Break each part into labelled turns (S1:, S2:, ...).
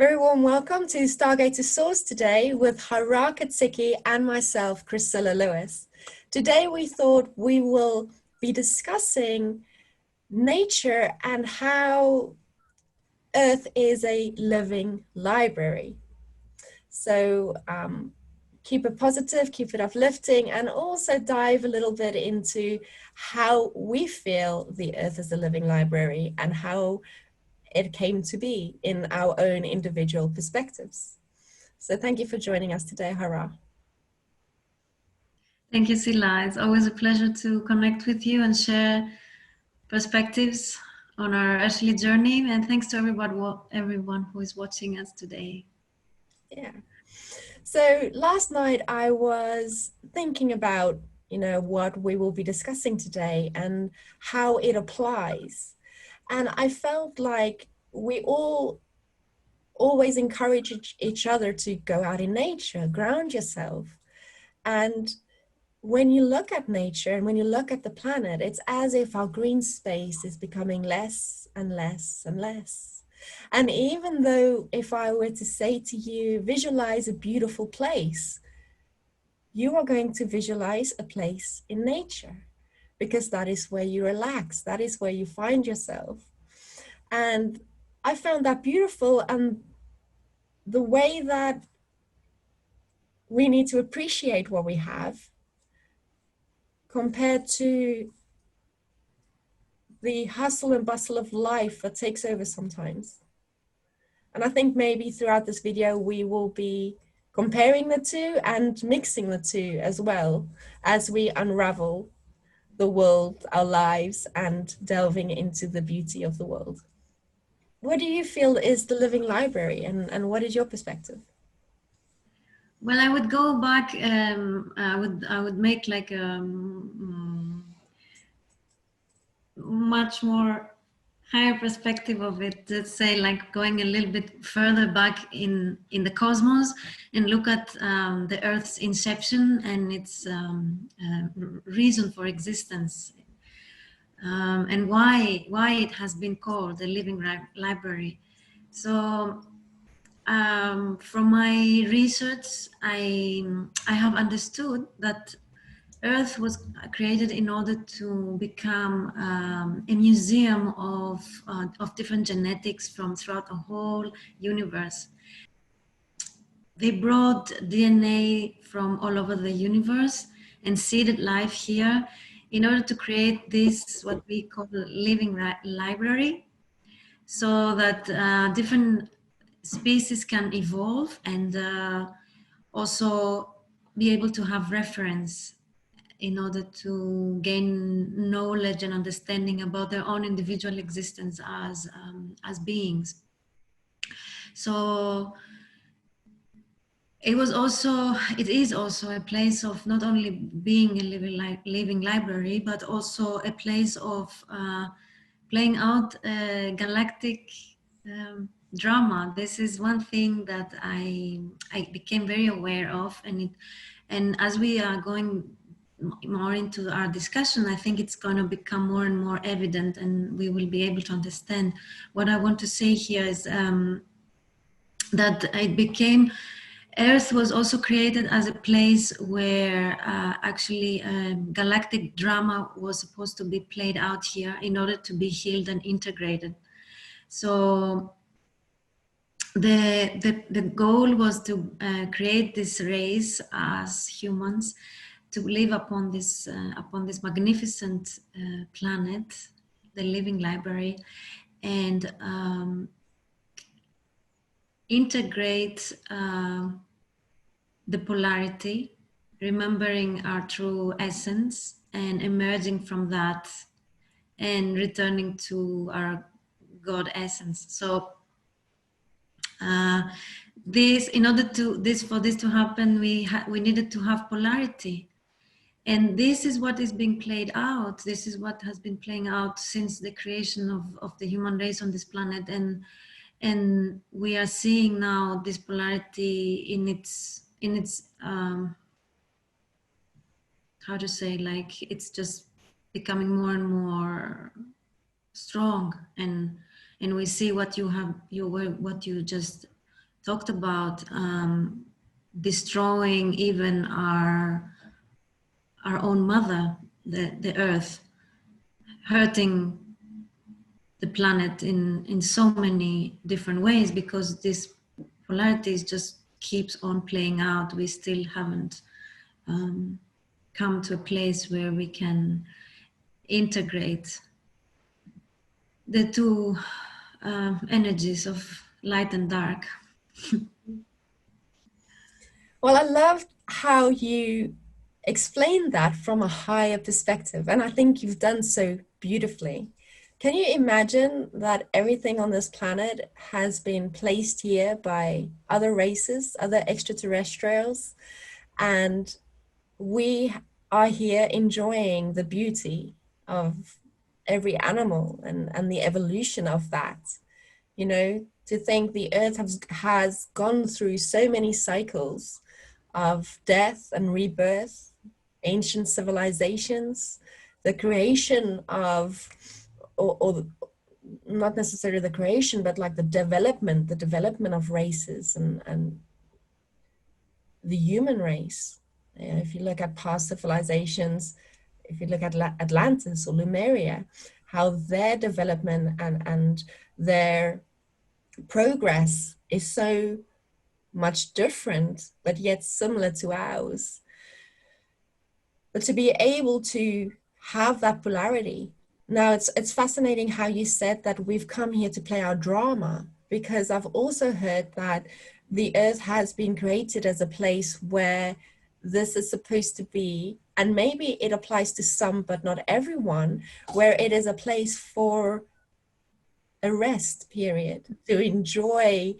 S1: Very warm welcome to Stargate to Source today with Hara, Katsiki and myself, Chrysilla Lewis. Today we thought we will be discussing nature and how Earth is a living library. So keep it positive, keep it uplifting, and also dive a little bit into how we feel the Earth is a living library and how it came to be in our own individual perspectives. So thank you for joining us today, Hara.
S2: Thank you, Sila. It's always a pleasure to connect with you and share perspectives on our earthly journey. And thanks to everyone who is watching us today.
S1: Yeah. So last night I was thinking about, what we will be discussing today and how it applies. And I felt like we all always encourage each other to go out in nature, ground yourself. And when you look at nature and when you look at the planet, it's as if our green space is becoming less and less and less. And even though if I were to say to you, visualize a beautiful place, you are going to visualize a place in nature because that is where you relax, that is where you find yourself. And I found that beautiful, and the way that we need to appreciate what we have compared to the hustle and bustle of life that takes over sometimes. And I think maybe throughout this video, we will be comparing the two and mixing the two as well as we unravel the world, our lives, and delving into the beauty of the world. What do you feel is the living library, and what is your perspective?
S2: Well, I would go back. I would make like a much more higher perspective of it. Let's say, like going a little bit further back in the cosmos and look at the Earth's inception and its reason for existence, and why it has been called the living library. So. From my research, I have understood that Earth was created in order to become a museum of different genetics from throughout the whole universe. They brought DNA from all over the universe and seeded life here in order to create this, what we call living library, so that different species can evolve and also be able to have reference in order to gain knowledge and understanding about their own individual existence as beings. So it is also a place of not only being a living library, but also a place of playing out galactic drama. This is one thing that I became very aware of, and as we are going more into our discussion, I think it's going to become more and more evident, and we will be able to understand. What I want to say here is that it became, Earth was also created as a place where actually galactic drama was supposed to be played out here in order to be healed and integrated. So the goal was to create this race as humans to live upon this magnificent planet, the living library, and integrate the polarity, remembering our true essence and emerging from that and returning to our God essence. So for this to happen, we needed to have polarity, and this is what is being played out. This is what has been playing out since the creation of the human race on this planet, and we are seeing now this polarity in its how to say, like, it's just becoming more and more strong, and we see what you just talked about destroying even our own mother, the earth, hurting the planet in so many different ways, because this polarities just keeps on playing out. We still haven't come to a place where we can integrate the two energies of light and dark.
S1: Well, I loved how you explained that from a higher perspective, and I think you've done so beautifully. Can you imagine that everything on this planet has been placed here by other races, other extraterrestrials, and we are here enjoying the beauty of every animal and the evolution of that? You know, to think the earth has gone through so many cycles of death and rebirth, ancient civilizations, the creation of, or not necessarily the creation, but like the development of races and the human race. You know, if you look at past civilizations, if you look at Atlantis or Lemuria, how their development and their progress is so much different, but yet similar to ours. But to be able to have that polarity. Now, it's fascinating how you said that we've come here to play our drama, because I've also heard that the earth has been created as a place where this is supposed to be, and maybe it applies to some, but not everyone, where it is a place for a rest period, to enjoy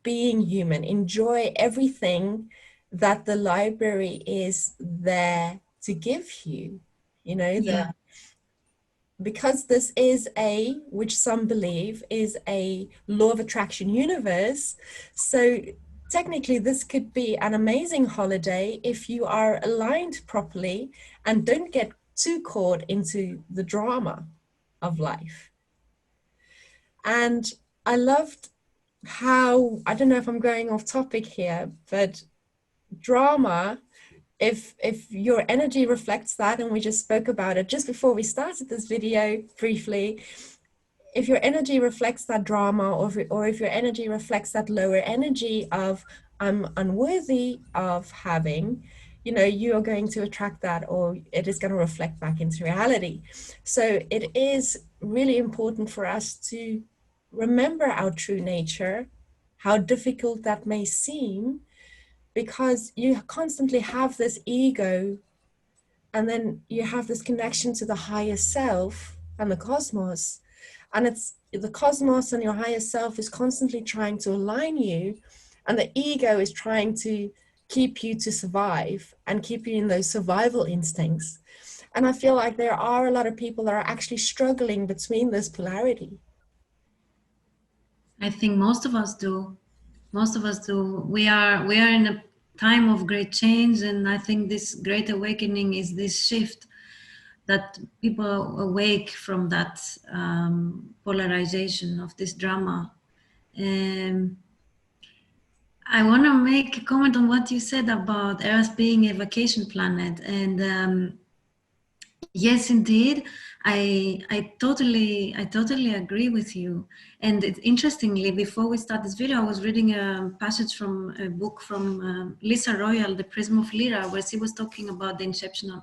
S1: being human, enjoy everything that the library is there to give you, you know, because this is which some believe is a law of attraction universe. So technically this could be an amazing holiday if you are aligned properly and don't get too caught into the drama of life. And I loved how, I don't know if I'm going off topic here, but drama, if your energy reflects that, and we just spoke about it just before we started this video briefly, if your energy reflects that drama, or if your energy reflects that lower energy of I'm unworthy of having, you know, you are going to attract that, or it is going to reflect back into reality. So it is really important for us to remember our true nature, how difficult that may seem, because you constantly have this ego, and then you have this connection to the higher self and the cosmos. And it's the cosmos and your higher self is constantly trying to align you, and the ego is trying to keep you to survive and keep you in those survival instincts. And I feel like there are a lot of people that are actually struggling between this polarity.
S2: I think most of us do. Most of us do. We are in a time of great change, and I think this great awakening is this shift that people awake from that polarization of this drama. I want to make a comment on what you said about Earth being a vacation planet, and yes, indeed, I totally agree with you. And interestingly, before we start this video, I was reading a passage from a book from Lisa Royal, The Prism of Lyra, where she was talking about the inception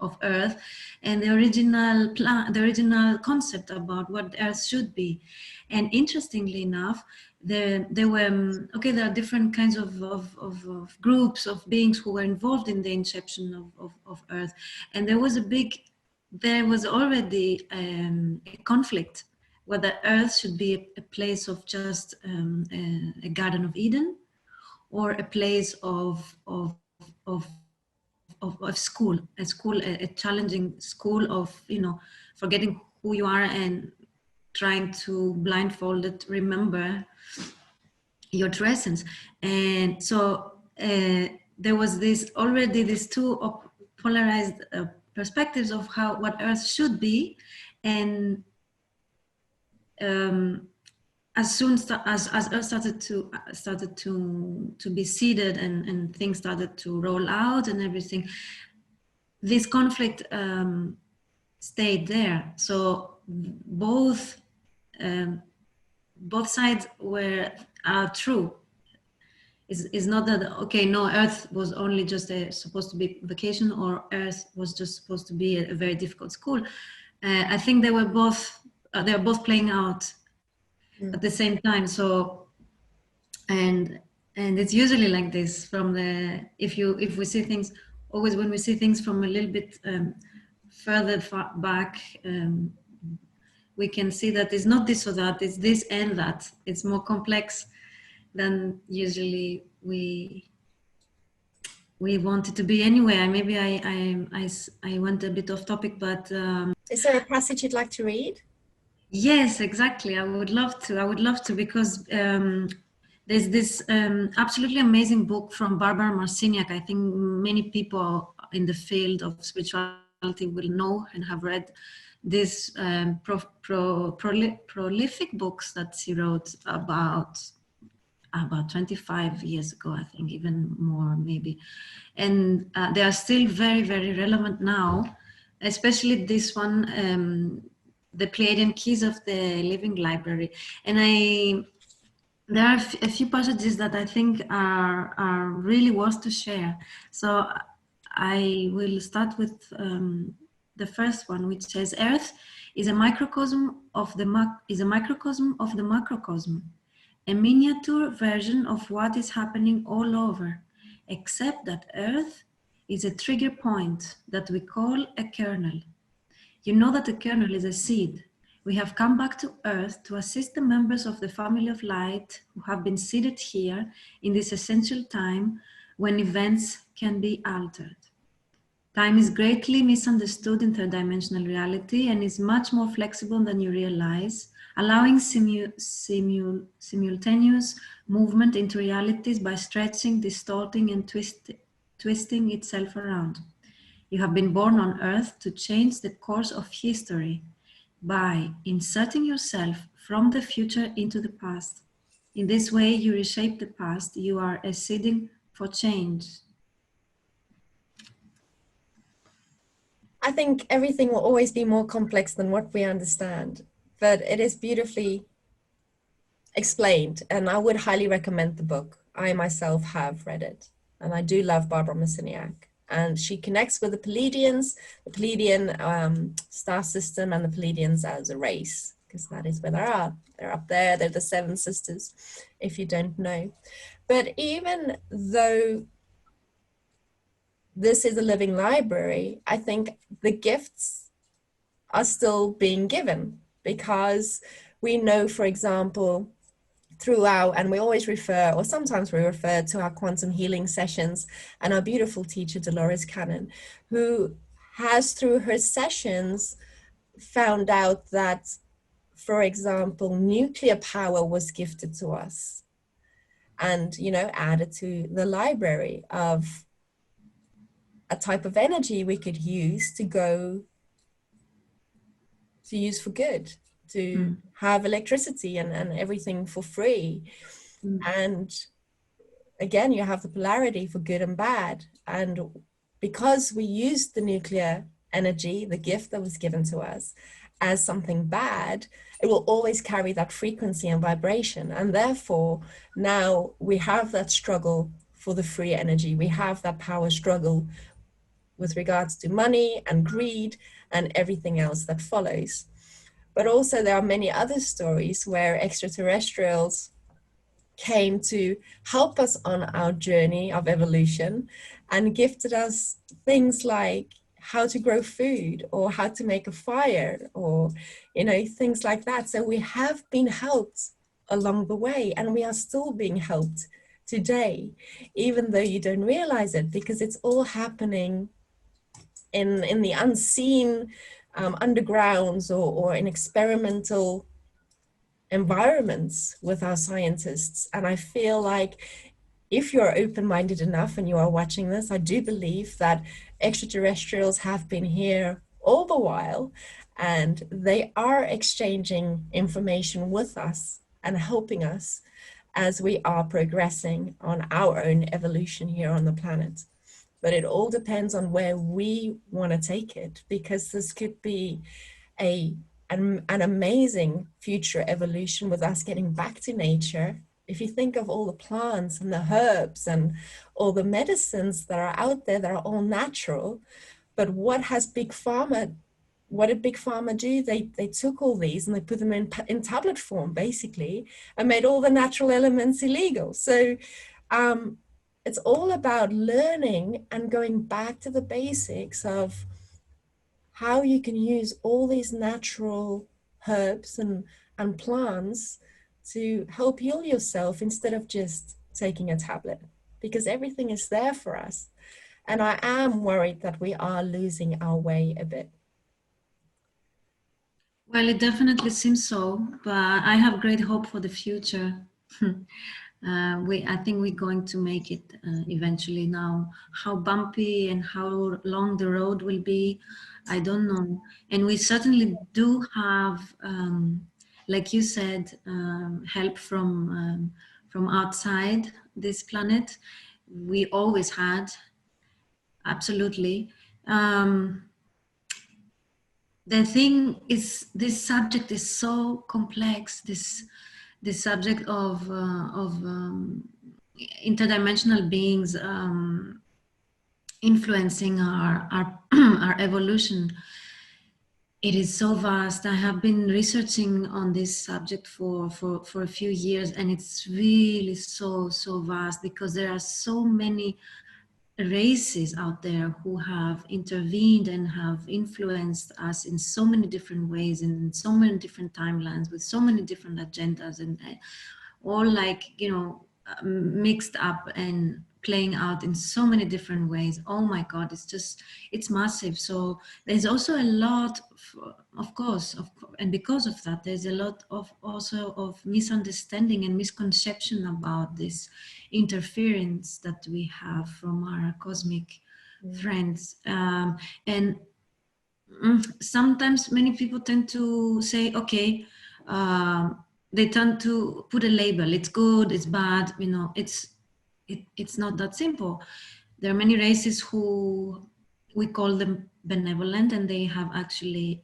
S2: of Earth and the original plan, the original concept about what Earth should be. And interestingly enough, there were there are different kinds of groups of beings who were involved in the inception of Earth, and there was already a conflict whether Earth should be a place of just a Garden of Eden, or a place of school, a challenging school of, you know, forgetting who you are and trying to blindfolded remember your true essence. And so there was these two polarized perspectives of what Earth should be, and as soon as Earth started to be seeded and things started to roll out and everything, this conflict stayed there. So both sides are true. It's not that, okay, no, Earth was only just supposed to be vacation, or Earth was just supposed to be a very difficult school. I think they were both playing out at the same time. So, and it's usually like this from the, if we see things, always when we see things from a little bit further back, we can see that it's not this or that, it's this and that. It's more complex than usually we want it to be anyway. Maybe I went a bit off topic, but
S1: is there a passage you'd like to read?
S2: Yes, exactly. I would love to, because there's this absolutely amazing book from Barbara Marciniak. I think many people in the field of spirituality will know and have read this prolific books that she wrote about 25 years ago, I think, even more maybe. And they are still very, very relevant now, especially this one, the Pleiadian Keys of the Living Library. And there are a few passages that I think are really worth to share. So I will start with the first one, which says, Earth is a microcosm of the macrocosm, a miniature version of what is happening all over, except that Earth is a trigger point that we call a kernel. You know that a kernel is a seed. We have come back to Earth to assist the members of the family of light who have been seated here in this essential time when events can be altered. Time is greatly misunderstood in third dimensional reality and is much more flexible than you realize, allowing simultaneous movement into realities by stretching, distorting, and twisting itself around. You have been born on Earth to change the course of history by inserting yourself from the future into the past. In this way, you reshape the past. You are a seeding for change.
S1: I think everything will always be more complex than what we understand, but it is beautifully explained, and I would highly recommend the book. I myself have read it, and I do love Barbara Marciniak. And she connects with the Pleiadians, the Pleiadian star system, and the Pleiadians as a race, because that is where they are. They're up there, they're the seven sisters, if you don't know. But even though this is a living library, I think the gifts are still being given, because we know, for example, throughout, and we always refer, or sometimes we refer to our quantum healing sessions and our beautiful teacher, Dolores Cannon, who has, through her sessions, found out that, for example, nuclear power was gifted to us and, you know, added to the library of a type of energy we could use to use for good, to have electricity and everything for free. And again, you have the polarity for good and bad. And because we used the nuclear energy, the gift that was given to us, as something bad, it will always carry that frequency and vibration. And therefore, now we have that struggle for the free energy. We have that power struggle with regards to money and greed and everything else that follows. But also there are many other stories where extraterrestrials came to help us on our journey of evolution and gifted us things like how to grow food or how to make a fire, or, you know, things like that. So we have been helped along the way, and we are still being helped today, even though you don't realize it, because it's all happening in the unseen undergrounds or in experimental environments with our scientists. And I feel like if you're open-minded enough and you are watching this, I do believe that extraterrestrials have been here all the while, and they are exchanging information with us and helping us as we are progressing on our own evolution here on the planet. But it all depends on where we want to take it, because this could be an amazing future evolution with us getting back to nature. If you think of all the plants and the herbs and all the medicines that are out there that are all natural, but what did Big Pharma do? They took all these and they put them in tablet form, basically, and made all the natural elements illegal. So it's all about learning and going back to the basics of how you can use all these natural herbs and plants to help heal yourself instead of just taking a tablet, because everything is there for us. And I am worried that we are losing our way a bit.
S2: Well, it definitely seems so, but I have great hope for the future. I think we're going to make it eventually. Now, how bumpy and how long the road will be, I don't know. And we certainly do have, like you said, help from outside this planet. We always had, absolutely. The thing is, this subject is so complex. This subject of interdimensional beings influencing our our evolution. It is so vast. I have been researching on this subject for a few years, and it's really so vast, because there are so many races out there who have intervened and have influenced us in so many different ways, in so many different timelines, with so many different agendas, and all, like, you know, mixed up and playing out in so many different ways. Oh my God, it's massive. So there's also a lot of course, and because of that, there's a lot of also of misunderstanding and misconception about this interference that we have from our cosmic friends. And sometimes many people tend to say, okay, they tend to put a label. It's good, it's bad, you know, it's not that simple. There are many races who we call them benevolent, and they have actually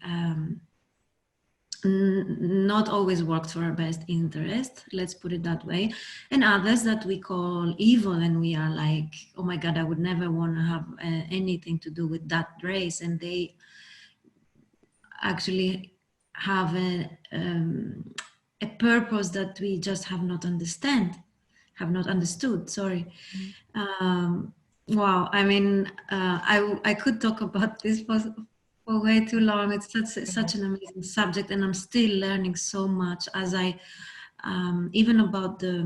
S2: not always worked for our best interest, let's put it that way. And others that we call evil, and we are like, oh my God, I would never want to have anything to do with that race. And they actually have a purpose that we just have not understood, sorry. Wow, I mean, I could talk about this for way too long. It's such an amazing subject, and I'm still learning so much as I, even about the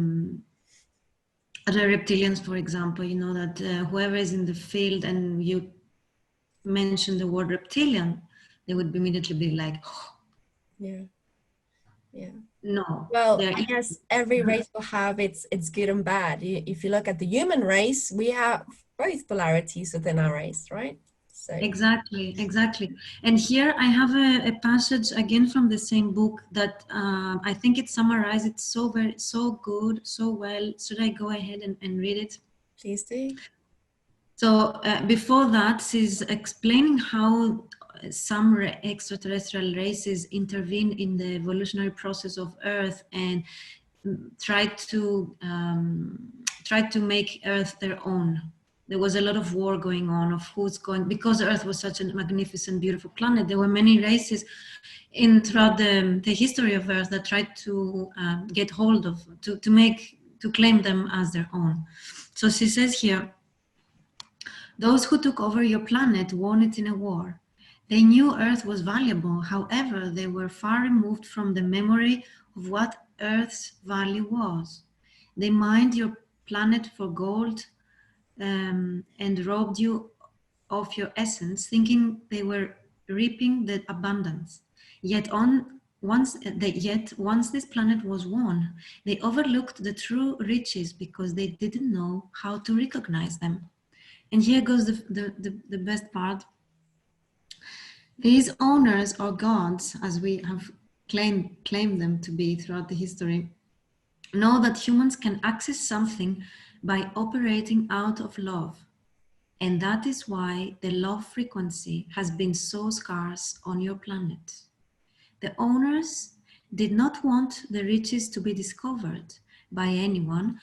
S2: reptilians, for example, you know, that whoever is in the field and you mention the word reptilian, they would immediately be like, oh.
S1: Yeah.
S2: No.
S1: Well, I guess every race will have its good and bad. If you look at the human race, we have both polarities within our race, right? So
S2: Exactly. And here I have a passage again from the same book that I think it summarizes it so good, so well. Should I go ahead and read it?
S1: Please do.
S2: So before that, she's explaining how some extraterrestrial races intervene in the evolutionary process of Earth and try to make Earth their own. There was a lot of war going on of who's going, because Earth was such a magnificent, beautiful planet. There were many races throughout the history of Earth that tried to get hold of, to claim them as their own. So she says here, those who took over your planet won it in a war. They knew Earth was valuable. However, they were far removed from the memory of what Earth's value was. They mined your planet for gold and robbed you of your essence, thinking they were reaping the abundance. Yet once this planet was won, they overlooked the true riches because they didn't know how to recognize them. And here goes the best part. These owners or gods, as we have claimed them to be throughout the history, know that humans can access something by operating out of love. And that is why the love frequency has been so scarce on your planet. The owners did not want the riches to be discovered by anyone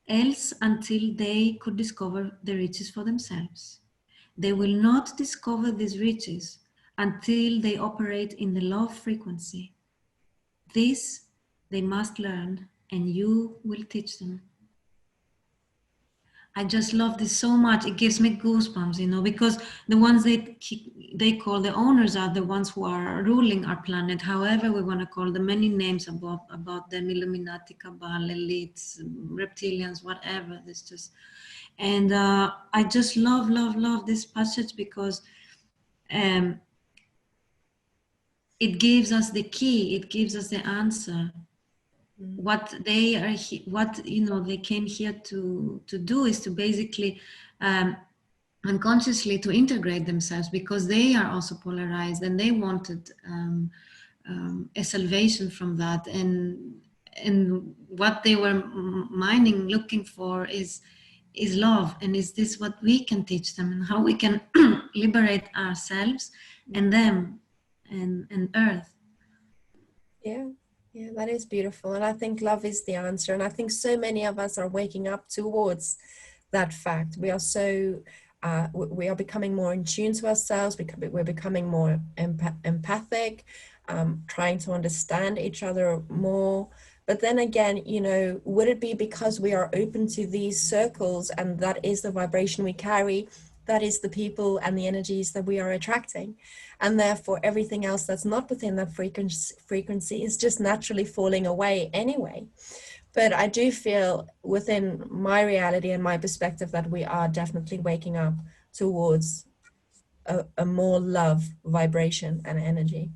S2: else until they could discover the riches for themselves. They will not discover these riches until they operate in the love frequency. This they must learn, and you will teach them. I just love this so much. It gives me goosebumps, you know, because the ones they call the owners are the ones who are ruling our planet. However, we want to call them many names about them: Illuminati, Cabal, elites, reptilians, whatever. This just, and I just love this passage because it gives us the key. It gives us the answer. What they are, what they came here to do is to basically unconsciously to integrate themselves, because they are also polarized and they wanted a salvation from that, and what they were mining, looking for is love. And is this what we can teach them, and how we can liberate ourselves and them and earth.
S1: Yeah, that is beautiful. And I think love is the answer. And I think so many of us are waking up towards that fact. We are so, we are becoming more in tune to ourselves. We're becoming more empathic, trying to understand each other more. But then again, would it be because we are open to these circles and that is the vibration we carry? That is the people and the energies that we are attracting. And therefore, everything else that's not within that frequency is just naturally falling away anyway. But I do feel within my reality and my perspective that we are definitely waking up towards a more love vibration and energy.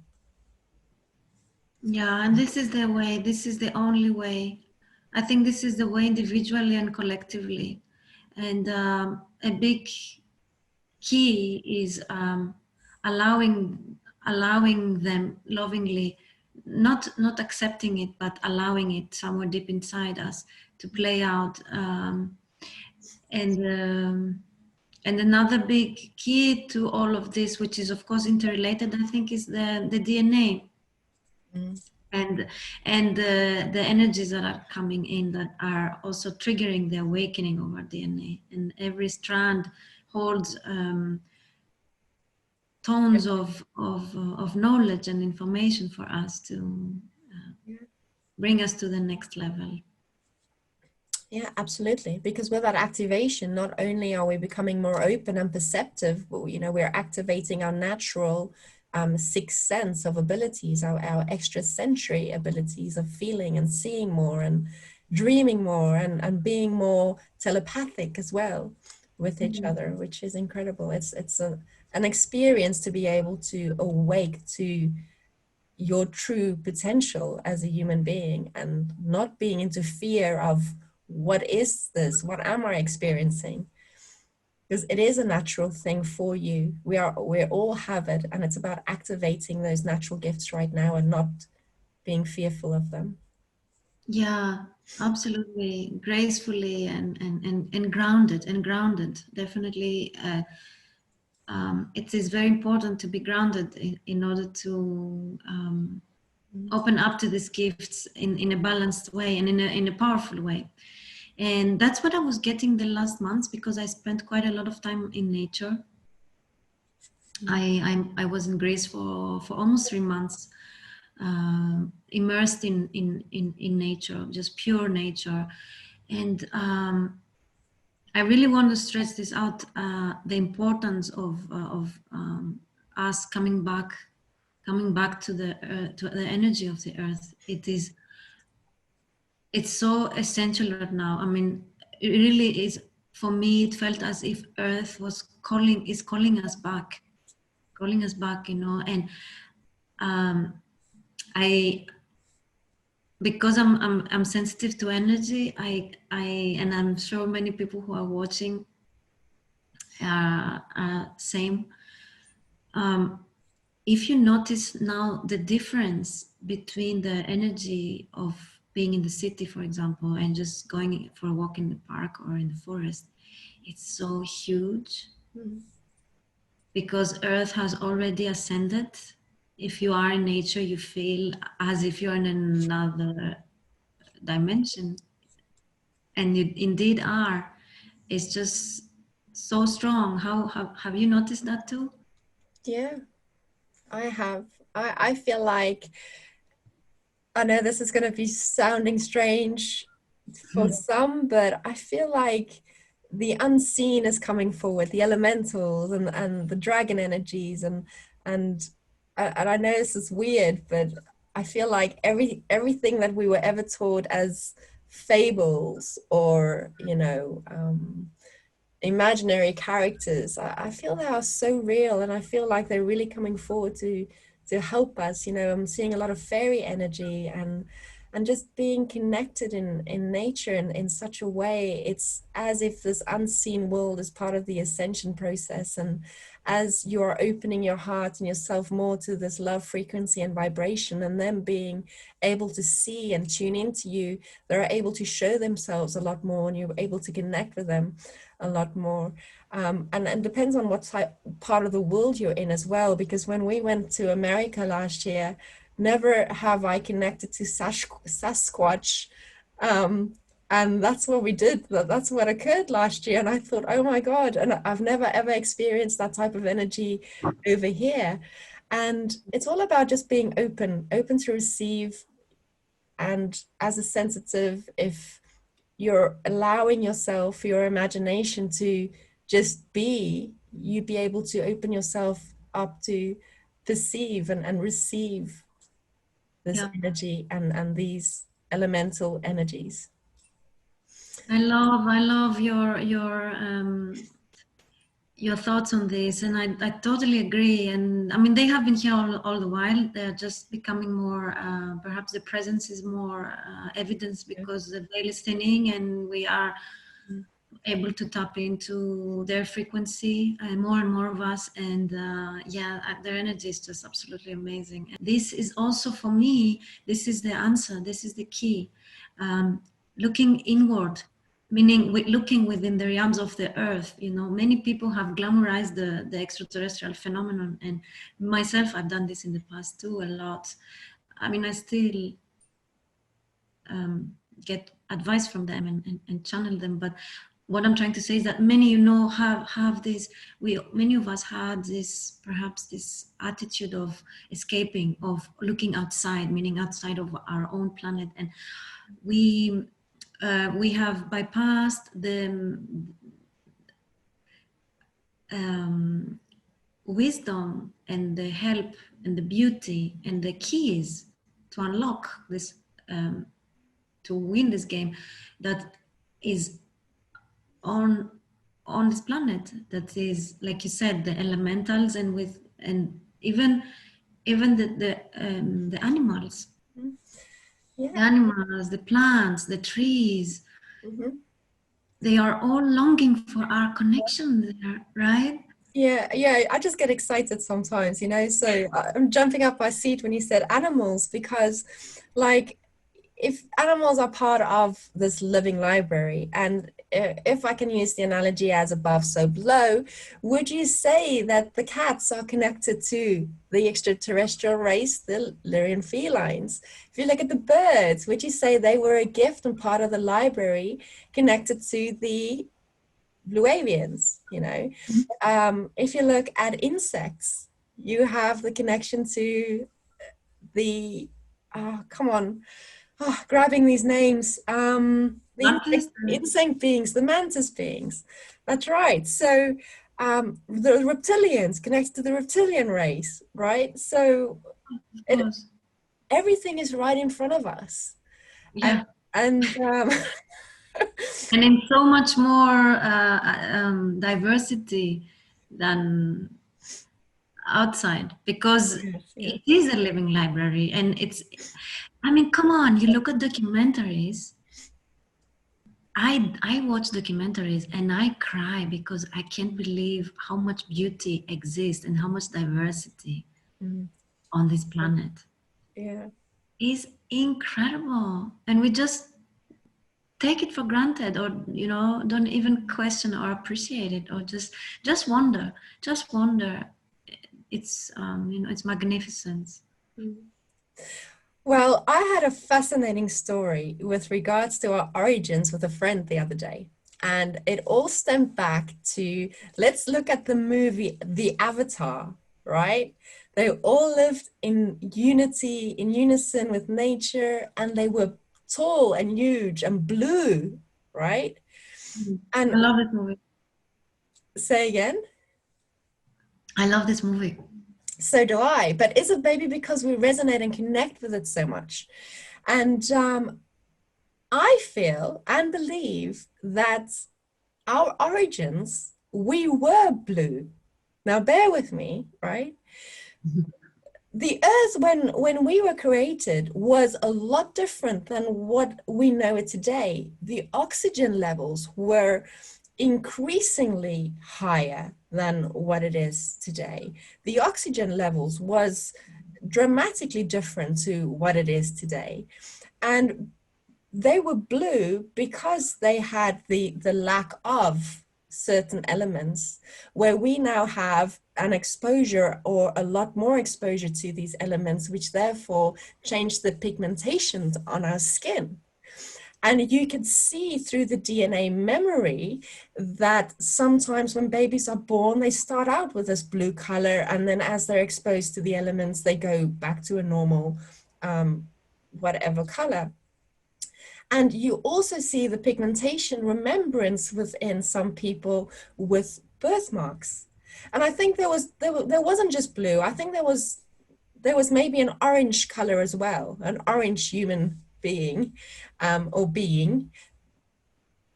S2: Yeah, and this is the way, this is the only way. I think this is the way, individually and collectively. And a big key is allowing them lovingly, not accepting it, but allowing it somewhere deep inside us to play out. And another big key to all of this, which is of course interrelated, I think, is the DNA. And the energies that are coming in that are also triggering the awakening of our DNA. And every strand holds tons of knowledge and information for us to bring us to the next level.
S1: Yeah, absolutely. Because with that activation, not only are we becoming more open and perceptive, but, we're activating our natural sixth sense of abilities, our extrasensory abilities of feeling and seeing more and dreaming more and being more telepathic as well with each other, which is incredible. It's an experience to be able to awake to your true potential as a human being and not being into fear of what is this? What am I experiencing? Because it is a natural thing for you. We all have it, and it's about activating those natural gifts right now and not being fearful of them.
S2: Yeah, absolutely, gracefully and grounded. Definitely, it is very important to be grounded in order to open up to these gifts in a balanced way and in a powerful way. And that's what I was getting the last months, because I spent quite a lot of time in nature. I was in Greece for almost 3 months, immersed in nature, just pure nature. And I really want to stress this out, the importance of us coming back to the energy of the earth. It's so essential right now. I mean, it really is. For me, it felt as if earth was calling us back, and I, because I'm sensitive to energy, I and I'm sure many people who are watching same. If you notice now the difference between the energy of being in the city, for example, and just going for a walk in the park or in the forest, it's so huge because Earth has already ascended. If you are in nature, you feel as if you're in another dimension, and you indeed are. It's just so strong. How have you noticed that too?
S1: Yeah, I have. I feel like, I know this is going to be sounding strange for some, but I feel like the unseen is coming forward, the elementals and the dragon energies and and I know this is weird, but I feel like everything that we were ever taught as fables or, you know, imaginary characters, I feel they are so real, and I feel like they're really coming forward to help us. You know, I'm seeing a lot of fairy energy and just being connected in nature in such a way. It's as if this unseen world is part of the ascension process, and as you are opening your heart and yourself more to this love frequency and vibration, and them being able to see and tune into you, they're able to show themselves a lot more, and you're able to connect with them a lot more. And depends on what part of the world you're in as well, because when we went to America last year, never have I connected to Sasquatch. And that's what we did. That's what occurred last year. And I thought, oh my God, and I've never ever experienced that type of energy over here. And it's all about just being open to receive. And as a sensitive, if you're allowing yourself, your imagination to just be, you'd be able to open yourself up to perceive and receive this energy and these elemental energies.
S2: I love your thoughts on this, and I totally agree. And I mean, they have been here all the while. They're just becoming more, perhaps the presence is more evidence because the veil is thinning, and we are able to tap into their frequency, more and more of us. And their energy is just absolutely amazing. And this is also, for me, this is the answer. This is the key. Looking inward, meaning looking within the realms of the earth. You know, many people have glamorized the extraterrestrial phenomenon, and myself, I've done this in the past too, a lot. I mean, I still get advice from them and channel them, but what I'm trying to say is that many, you know, have this, many of us had this, perhaps this attitude of escaping, of looking outside, meaning outside of our own planet, and we have bypassed the wisdom and the help and the beauty and the keys to unlock this, to win this game that is on this planet, that is, like you said, the elementals, and even the animals.
S1: Yeah.
S2: The animals, the plants, the trees,
S1: Mm-hmm.
S2: they are all longing for our connection there, right?
S1: Yeah, I just get excited sometimes, you know. So I'm jumping up my seat when you said animals, because, like, if animals are part of this living library, and if I can use the analogy as above, so below, would you say that the cats are connected to the extraterrestrial race, the Lyrian felines? If you look at the birds, would you say they were a gift and part of the library connected to the blue avians? You know, if you look at insects, you have the connection to the come on, grabbing these names, the insect beings, the mantis beings. That's right. So the reptilians connected to the reptilian race, right? So everything is right in front of us.
S2: Yeah.
S1: And
S2: and in so much more diversity than outside, because it is a living library. And it's, I mean, come on, you look at documentaries. I watch documentaries and I cry because I can't believe how much beauty exists and how much diversity on this planet.
S1: Yeah.
S2: is incredible, and we just take it for granted, or don't even question or appreciate it, or just wonder. It's it's magnificence.
S1: Well, I had a fascinating story with regards to our origins with a friend the other day. And it all stemmed back to, let's look at the movie The Avatar, right? They all lived in unity, in unison with nature, and they were tall and huge and blue, right?
S2: I
S1: And
S2: love this movie.
S1: say again?
S2: I love this movie.
S1: So do I. But is it maybe because we resonate and connect with it so much? And I feel and believe that our origins, we were blue. Now, bear with me, right? The earth, when we were created, was a lot different than what we know it today. The oxygen levels were increasingly higher than what it is today. The oxygen levels was dramatically different to what it is today. And they were blue because they had the lack of certain elements, where we now have an exposure or a lot more exposure to these elements, which therefore change the pigmentation on our skin. And you can see through the DNA memory that sometimes when babies are born, they start out with this blue color, and then as they're exposed to the elements, they go back to a normal whatever color. And you also see the pigmentation remembrance within some people with birthmarks. And I think there wasn't just blue. I think there was maybe an orange color as well, an orange human being or being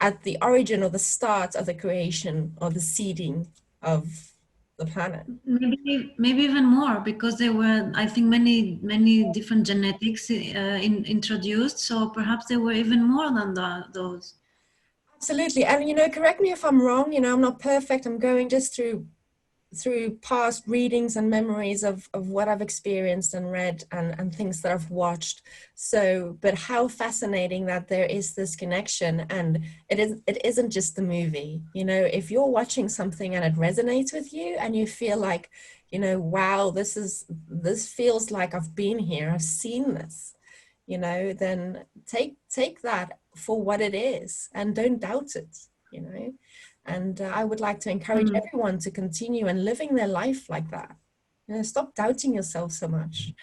S1: at the origin or the start of the creation or the seeding of the planet.
S2: Maybe even more, because there were, I think, many different genetics introduced. So perhaps there were even more than those.
S1: Absolutely. And, correct me if I'm wrong, I'm not perfect. I'm going just through past readings and memories of what I've experienced and read and things that I've watched. So, but how fascinating that there is this connection, and it isn't just the movie. If you're watching something and it resonates with you and you feel like, wow, this feels like I've been here, I've seen this, then take that for what it is and don't doubt it, And I would like to encourage everyone to continue and living their life like that. Stop doubting yourself so much.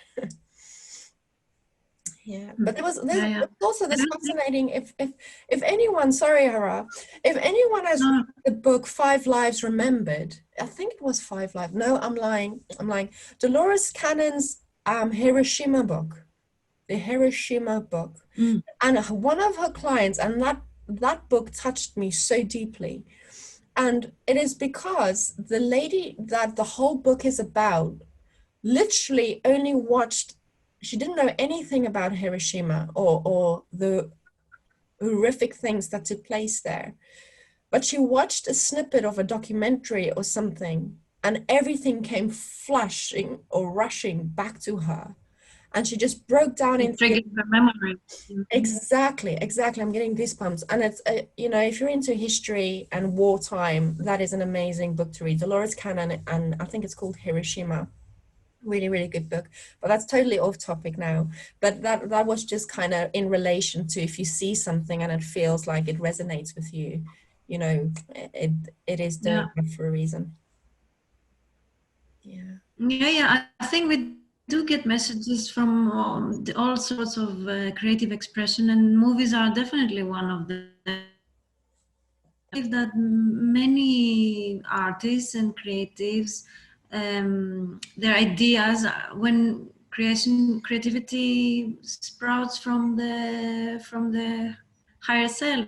S1: Yeah, but there's also this fascinating. If anyone, sorry, Hara, if anyone has read the book Five Lives Remembered, I think it was Five Lives. No, I'm lying. Dolores Cannon's Hiroshima book, the Hiroshima book, and one of her clients, and that book touched me so deeply. And it is because the lady that the whole book is about literally only watched, she didn't know anything about Hiroshima or the horrific things that took place there. But she watched a snippet of a documentary or something, and everything came flashing or rushing back to her. And she just broke down into
S2: memory.
S1: Exactly. I'm getting goosebumps. And it's, if you're into history and wartime, that is an amazing book to read. Dolores Cannon, and I think it's called Hiroshima. Really, really good book. But that's totally off topic now. But that was just kind of in relation to, if you see something and it feels like it resonates with you, it is doing it for a reason.
S2: Yeah. I think we do get messages from all sorts of creative expression, and movies are definitely one of them. I believe that many artists and creatives, their ideas, when creativity sprouts from the higher self.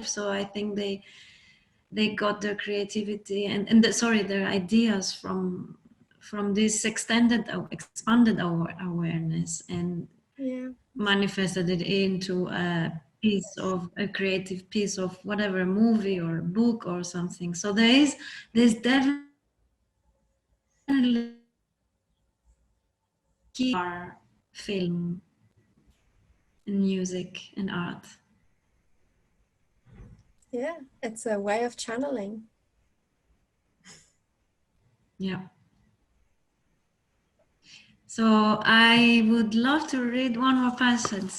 S2: So I think they got their creativity and their ideas from this expanded awareness, and manifested it into a creative piece of whatever, movie or book or something. So there's definitely key film and music and art.
S1: Yeah, it's a way of channeling.
S2: Yeah. So I would love to read one more passage.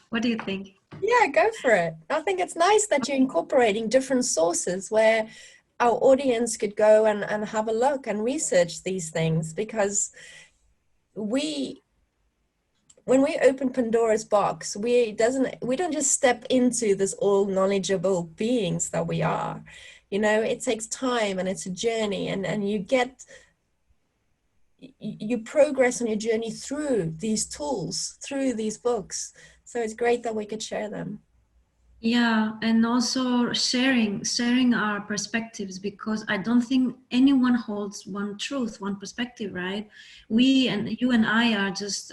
S2: What do you think?
S1: Yeah, go for it. I think it's nice that you're incorporating different sources where our audience could go and have a look and research these things, because when we open Pandora's box, we don't just step into this all knowledgeable beings that we are. You know, it takes time and it's a journey, and you progress on your journey through these tools, through these books. So it's great that we could share them.
S2: Yeah, and also sharing our perspectives, because I don't think anyone holds one truth, one perspective, right? We and you and I are just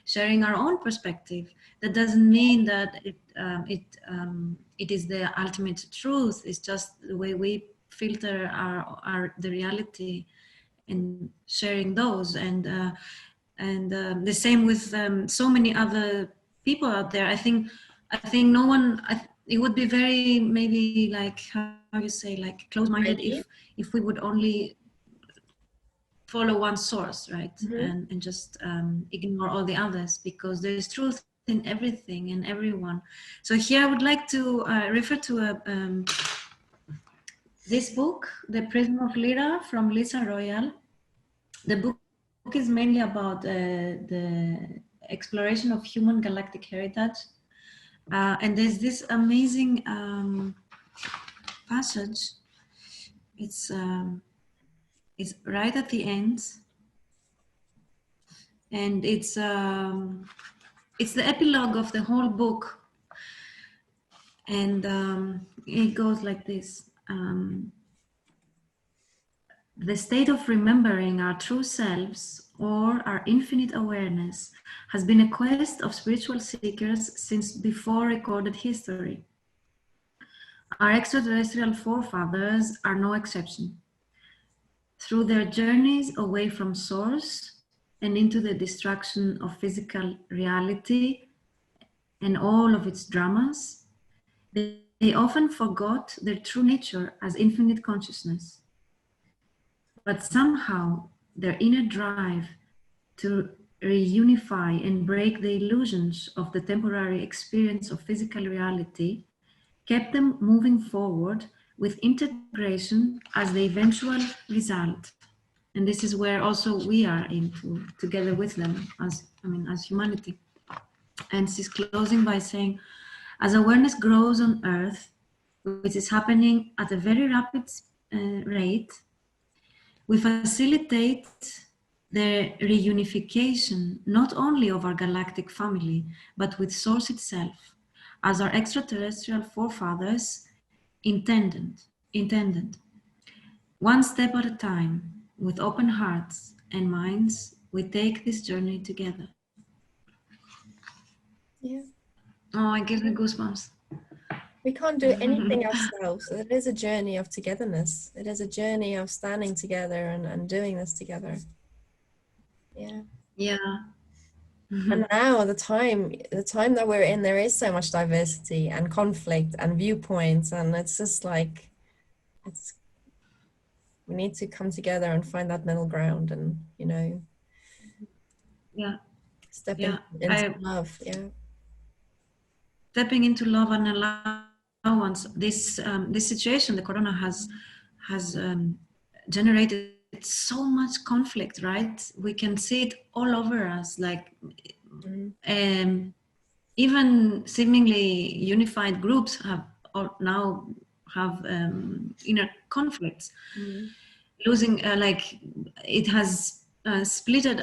S2: sharing our own perspective. That doesn't mean that it is the ultimate truth. It's just the way we filter the reality and sharing those, and the same with so many other people out there. I think no one. It would be very, maybe, like, how you say, like close-minded
S1: Ready?
S2: if we would only follow one source, right?
S1: Mm-hmm.
S2: And just ignore all the others, because there is truth in everything and everyone. So here I would like to refer to this book, The Prism of Lyra, from Lisa Royal. The book is mainly about the exploration of human galactic heritage. And there's this amazing passage. It's right at the end, and it's the epilogue of the whole book, and it goes like this. The state of remembering our true selves, or our infinite awareness, has been a quest of spiritual seekers since before recorded history. Our extraterrestrial forefathers are no exception. Through their journeys away from source and into the destruction of physical reality and all of its dramas, they often forgot their true nature as infinite consciousness. But somehow their inner drive to reunify and break the illusions of the temporary experience of physical reality kept them moving forward with integration as the eventual result. And this is where also we are into, together with them, as humanity. And she's closing by saying, as awareness grows on Earth, which is happening at a very rapid rate, we facilitate the reunification not only of our galactic family, but with Source itself, as our extraterrestrial forefathers intended. One step at a time, with open hearts and minds, we take this journey together.
S1: Yeah.
S2: Oh, it gives me goosebumps.
S1: We can't do anything ourselves. It is a journey of togetherness. It is a journey of standing together and doing this together. Yeah.
S2: Yeah.
S1: And now the time that we're in, there is so much diversity and conflict and viewpoints, and it's just like we need to come together and find that middle ground, and
S2: Yeah.
S1: step
S2: Yeah.
S1: into love. Yeah.
S2: Stepping into love and allowance. This situation, the corona, has generated so much conflict, right? We can see it all over us, like even seemingly unified groups now have inner conflicts. Losing, like, it has splitted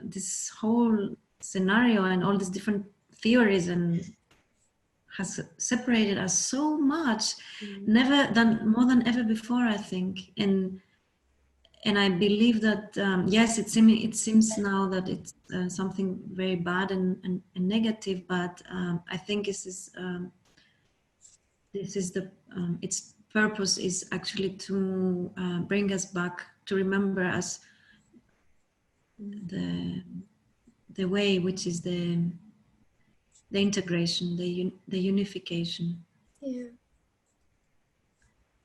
S2: this whole scenario and all these different theories, and has separated us so much, more than ever before, I think. And I believe that yes, it seems now that it's something very bad and negative, but I think this is its purpose is actually to bring us back to remember us the way, which is the the integration, the unification.
S1: Yeah.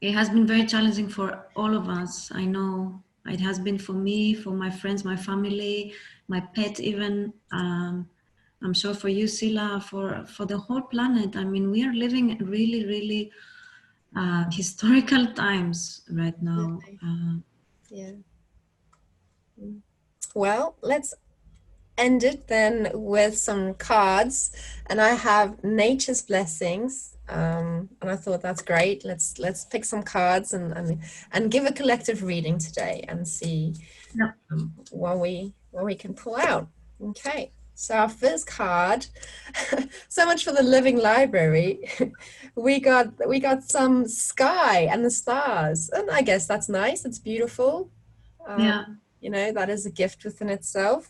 S2: It has been very challenging for all of us. I know it has been for me, for my friends, my family, my pet even. I'm sure for you, Sila, for the whole planet. I mean, we are living really, really historical times right now.
S1: Yeah. Well, let's end it then with some cards, and I have nature's blessings, and I thought that's great. Let's pick some cards and give a collective reading today and see what we can pull out. Okay, so our first card. So much for the living library. We got some sky and the stars, and I guess that's nice. It's beautiful.
S2: Yeah.
S1: You know, that is a gift within itself.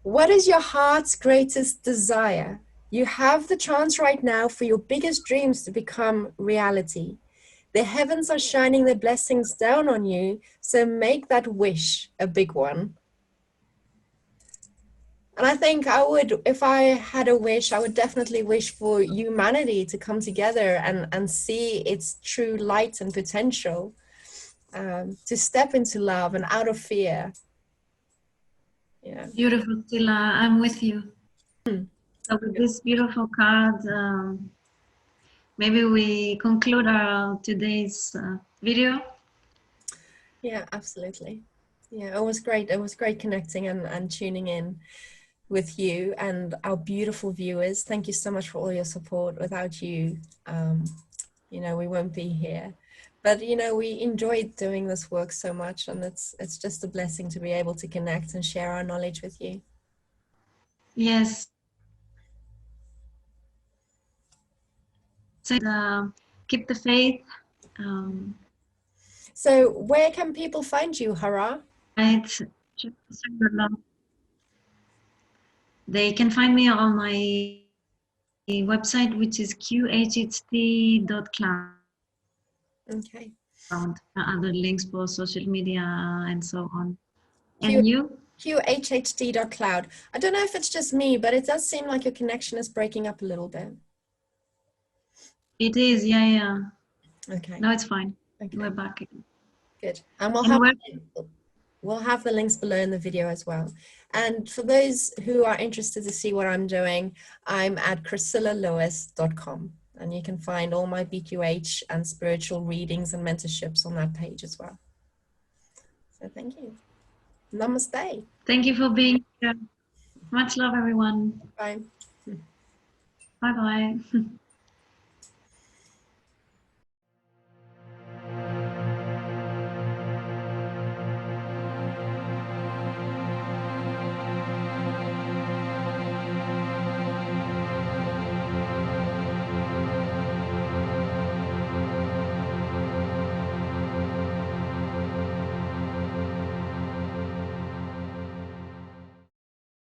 S1: What is your heart's greatest desire? You have the chance right now for your biggest dreams to become reality. The heavens are shining their blessings down on you, so make that wish a big one. And I think I would, if I had a wish, I would definitely wish for humanity to come together and see its true light and potential, to step into love and out of fear. Yeah.
S2: Beautiful, Sila. I'm with you. So with this beautiful card, maybe we conclude our today's video.
S1: Yeah, absolutely. Yeah, it was great. It was great connecting and tuning in with you and our beautiful viewers. Thank you so much for all your support. Without you, you know, we won't be here. But you know, we enjoyed doing this work so much, and it's just a blessing to be able to connect and share our knowledge with you.
S2: Yes. So, keep the faith.
S1: So where can people find you, Hara?
S2: They can find me on my website, which is QHHT.cloud.
S1: Okay.
S2: Other links for social media and so on.
S1: Q
S2: And you?
S1: QHHT.cloud. I don't know if it's just me, but it does seem like your connection is breaking up a little bit.
S2: It is, yeah.
S1: Okay.
S2: No, it's fine.
S1: Okay.
S2: We're back again.
S1: Good. And we'll have the links below in the video as well. And for those who are interested to see what I'm doing, I'm at ChrysillaLewis.com, and you can find all my BQH and spiritual readings and mentorships on that page as well. So thank you. Namaste.
S2: Thank you for being here. Much love, everyone.
S1: Bye.
S2: Bye-bye.